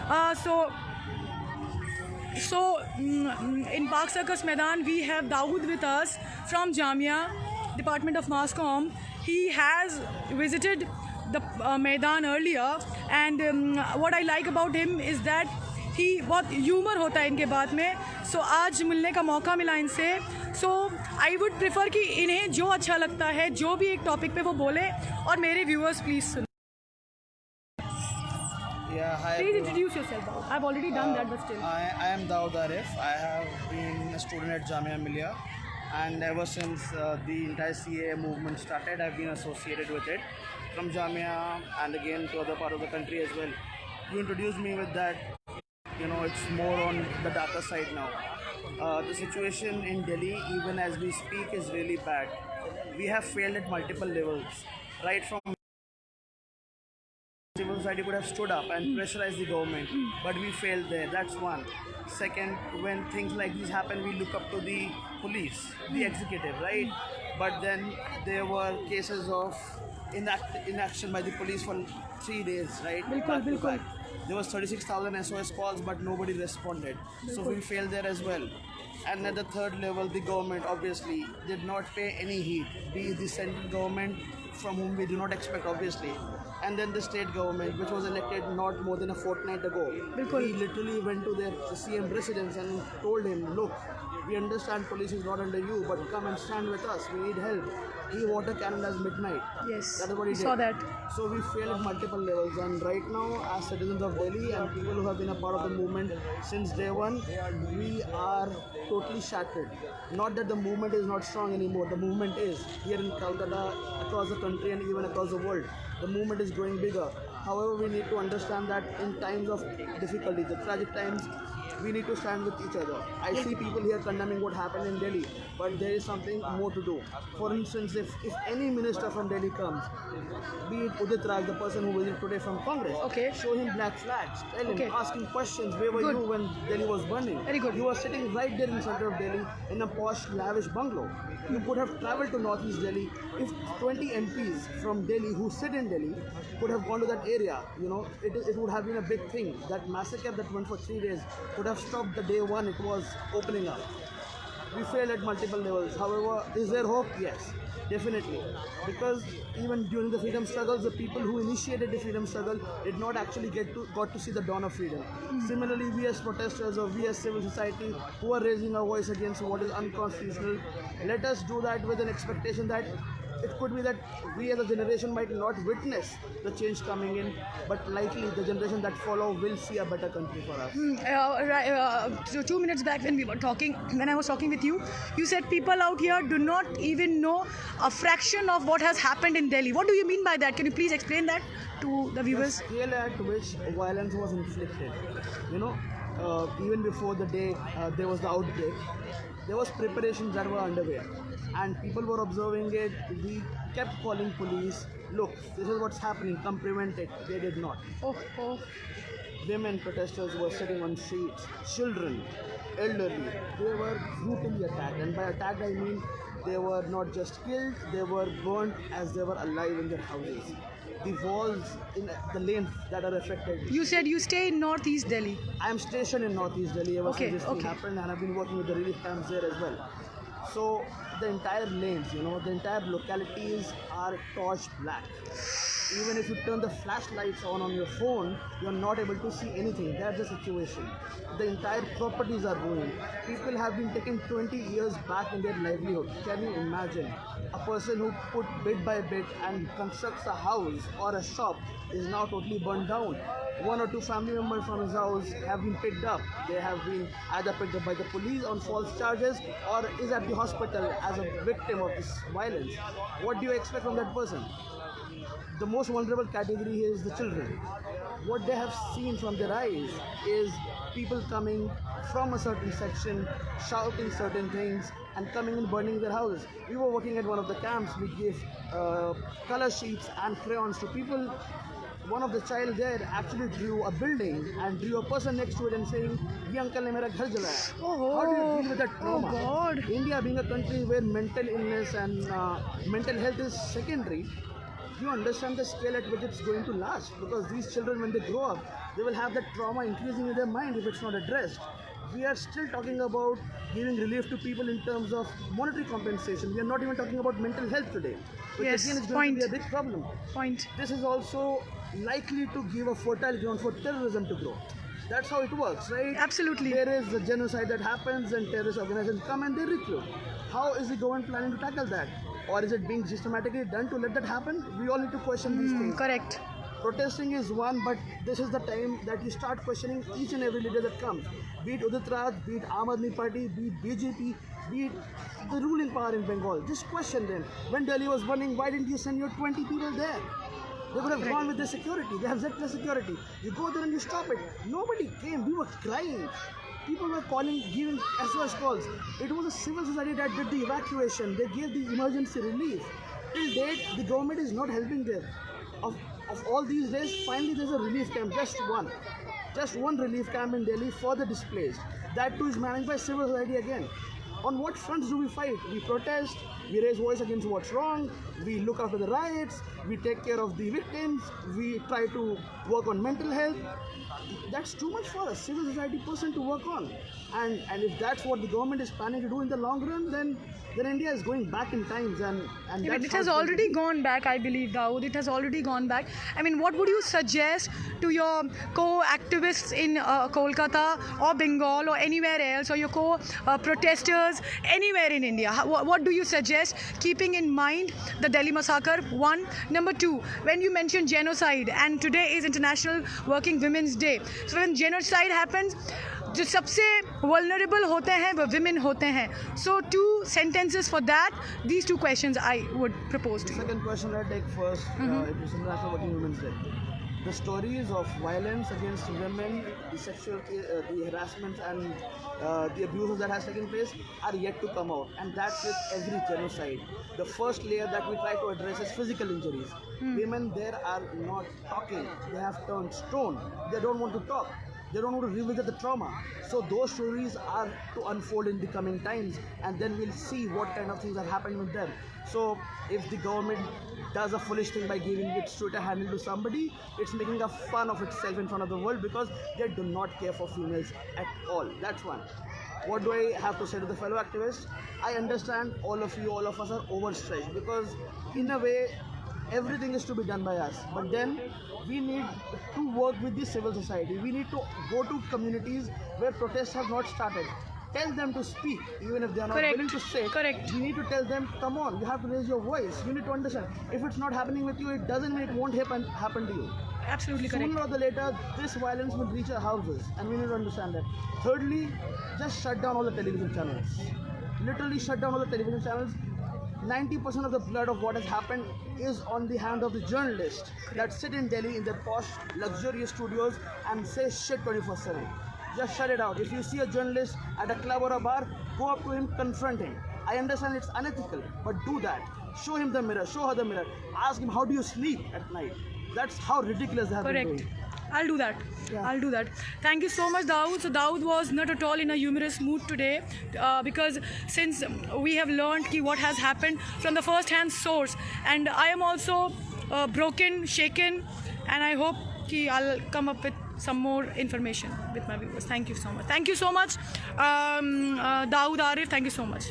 In Park Circus Maidan, we have Dawood with us from Jamia, Department of Mass Comm. He has visited the Maidan earlier, and what I like about him is that ही बहुत humour होता है इनके बात में. सो आज मिलने का मौका मिला इनसे. सो आई वुड प्रेफर कि इन्हें जो अच्छा लगता है, जो भी एक टॉपिक पे वो बोले, और मेरे viewers please soon. Yeah, hi. Please introduce yourself. I've already done that, but still. I am Dawood Arif. I have been a student at Jamia Millia, and ever since the entire CAA movement started, I've been associated with it from Jamia and again to other part of the country as well. You introduced me with that. You know, it's more on the darker side now. The situation in Delhi, even as we speak, is really bad. We have failed at multiple levels, right from civil society could have stood up and pressurized the government, but we failed there. That's one. Second, when things like these happen, we look up to the police, the executive, right? But then there were cases of inaction by the police for 3 days, right? Back to back. There was 36,000 SOS calls, but nobody responded. So we failed there as well. And at the third level, the government obviously did not pay any heed. Be it the central government, from whom we do not expect, obviously, and then the state government, which was elected not more than a fortnight ago. We literally went to their CM residence and told him, look, we understand police is not under you, but come and stand with us. We need help. He water cannoned midnight. Yes, that is what he did. Saw that. So we failed at multiple levels, and right now, as citizens of Delhi and people who have been a part of the movement since day one, we are totally shattered. Not that the movement is not strong anymore. The movement is here in KOLKATA, across the country, and even across the world. The movement is growing bigger. However, we need to understand that in times of difficulty, the tragic times, we need to stand with each other. I see people here condemning what happened in Delhi, but there is something more to do. For instance, if any minister from Delhi comes, be it Udit Raj, the person who visited today from Congress, show him black flags, tell him, ask him questions, where were you when Delhi was burning? Very good. You were sitting right there in center of Delhi in a posh, lavish bungalow. You could have travelled to Northeast Delhi. If 20 MPs from Delhi who sit in Delhi could have gone to that area, you know, it would have been a big thing. That massacre that went for 3 days could have stopped the day one it was opening up. We failed at multiple levels. However, is there hope? Yes, definitely. Because even during the freedom struggles, the people who initiated the freedom struggle did not actually got to see the dawn of freedom. Similarly, we as protesters or we as civil society who are raising our voice against what is unconstitutional, let us do that with an expectation that it could be that we as a generation might not witness the change coming in, but likely the generation that follow will see a better country for us. So 2 minutes back when I was talking with you, you said people out here do not even know a fraction of what has happened in Delhi. What do you mean by that? Can you please explain that to the viewers? The scale at which violence was inflicted. You know, even before the day there was the outbreak, there was preparations that were underway, and people were observing it. We kept calling police, look, this is what's happening, come prevent it. They did not. Women protesters were sitting on streets, children, elderly, they were brutally attacked, and by attacked I mean they were not just killed, they were burnt as they were alive in their houses. The walls in the lanes that are affected. You said you stay in Northeast Delhi. I am stationed in Northeast Delhi ever since this thing happened, and I've been working with the relief camps there as well. So the entire lanes, you know, the entire localities are torched black. Even if you turn the flashlights on your phone, you're not able to see anything. That's the situation. The entire properties are ruined. People have been taken 20 years back in their livelihood. Can you imagine? A person who put bit by bit and constructs a house or a shop is now totally burned down. 1 or 2 family members from his house have been picked up. They have been either picked up by the police on false charges or is at the hospital as a victim of this violence. What do you expect from that person? The most vulnerable category here is the children. What they have seen from their eyes is people coming from a certain section, shouting certain things, and coming and burning their houses. We were working at one of the camps. We gave color sheets and crayons to people. One of the child there actually drew a building and drew a person next to it and saying, "Ye uncle ne mera ghar jalaya." How do you deal with that trauma? Oh God. India being a country where mental illness and mental health is secondary, you understand the scale at which it's going to last, because these children, when they grow up, They will have that trauma increasing in their mind if it's not addressed. We are still talking about giving relief to people in terms of monetary compensation. We are not even talking about mental health today, which Yes, again is going to be a big problem. Point. This is also likely to give a fertile ground for terrorism to grow. That's how it works, right? Absolutely. There is a genocide that happens and terrorist organizations come and they recruit. How is the government planning to tackle that? Or is it being systematically done to let that happen? We all need to question these things. Correct. Protesting is one, but this is the time that you start questioning each and every leader that comes. Be it Udit Raj, be it Aam Aadmi Party, be it BJP, be it the ruling power in Bengal. Just question them. When Delhi was burning, why didn't you send your 20 people there? They would have gone with their security. They have Z+ security. You go there and you stop it. Nobody came. We were crying. People were calling, giving SOS calls. It was a civil society that did the evacuation. They gave the emergency relief. Till date, the government is not helping there. Of all these days, finally there's a relief camp, just one relief camp in Delhi for the displaced. That too is managed by civil society again. On what fronts do we fight? We protest, we raise voice against what's wrong, we look after the riots, we take care of the victims, we try to work on mental health. That's too much for a civil society person to work on. And if that's what the government is planning to do in the long run, then India is going back in times and Yeah, that's it has already gone back, I believe, Dawood. It has already gone back. I mean, what would you suggest to your co-activists in Kolkata or Bengal or anywhere else, or your co-protesters anywhere in India? What do you suggest, keeping in mind the Delhi massacre? One. Number two, when you mentioned genocide, and today is International Working Women's Day. So when genocide happens, जो सबसे vulnerable होते हैं वो women होते हैं. So 2 sentences for that. These 2 questions I would propose to you. Second question I take first. It is International Working Women's Day. The stories of violence against women, the sexual, the harassment and the abuses that has taken place are yet to come out, and that's with every genocide. The first layer that we try to address is physical injuries. Women there are not talking; they have turned stone. They don't want to talk. They don't want to revisit the trauma. So those stories are to unfold in the coming times, and then we'll see what kind of things are happening with them. So if the government does a foolish thing by giving its Twitter handle to somebody, it's making a fun of itself in front of the world because they do not care for females at all. That's one. What do I have to say to the fellow activists? I understand all of you, all of us are overstretched because in a way, everything is to be done by us, but then we need to work with the civil society. We need to go to communities where protests have not started. Tell them to speak, even if they are not willing to say. Correct. We need to tell them, come on, you have to raise your voice. You need to understand. If it's not happening with you, it doesn't mean it won't happen to you. Absolutely correct. Sooner or later, this violence will reach our houses, and we need to understand that. Thirdly, just shut down all the television channels. Literally shut down all the television channels. 90% of the blood of what has happened is on the hand of the journalists that sit in Delhi in their posh, luxurious studios and say shit 24/7. Just shut it out. If you see a journalist at a club or a bar, go up to him, confront him. I understand it's unethical, but do that. Show him the mirror, show her the mirror. Ask him, how do you sleep at night? That's how ridiculous they have been doing. I'll do that. Yeah. I'll do that. Thank you so much, Dawood. So Dawood was not at all in a humorous mood today because since we have learned what has happened from the first-hand source, and I am also broken, shaken, and I hope I'll come up with some more information with my viewers. Thank you so much. Thank you so much, Dawood Arif. Thank you so much.